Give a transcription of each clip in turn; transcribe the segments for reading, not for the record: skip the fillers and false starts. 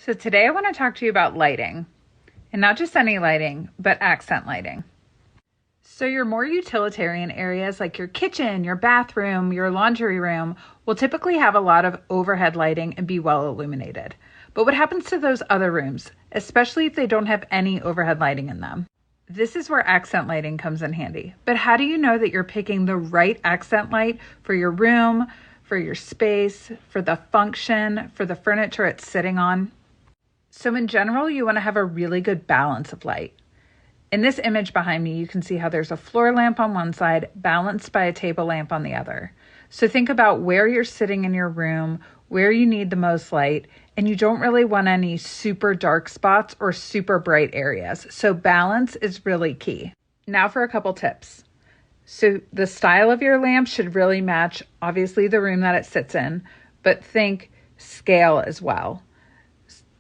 So today I want to talk to you about lighting, and not just any lighting, but accent lighting. So your more utilitarian areas like your kitchen, your bathroom, your laundry room will typically have a lot of overhead lighting and be well illuminated. But what happens to those other rooms, especially if they don't have any overhead lighting in them? This is where accent lighting comes in handy. But how do you know that you're picking the right accent light for your room, for your space, for the function, for the furniture it's sitting on? So in general, you want to have a really good balance of light. In this image behind me, you can see how there's a floor lamp on one side balanced by a table lamp on the other. So think about where you're sitting in your room, where you need the most light, and you don't really want any super dark spots or super bright areas. So balance is really key. Now for a couple tips. So the style of your lamp should really match, obviously, the room that it sits in, but think scale as well.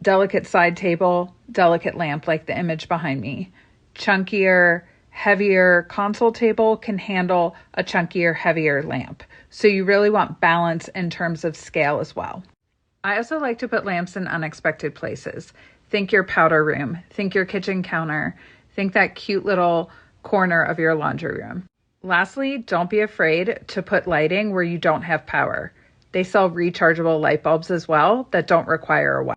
Delicate side table, delicate lamp like the image behind me. Chunkier, heavier console table can handle a chunkier, heavier lamp. So you really want balance in terms of scale as well. I also like to put lamps in unexpected places. Think your powder room, think your kitchen counter, think that cute little corner of your laundry room. Lastly, don't be afraid to put lighting where you don't have power. They sell rechargeable light bulbs as well that don't require a wire.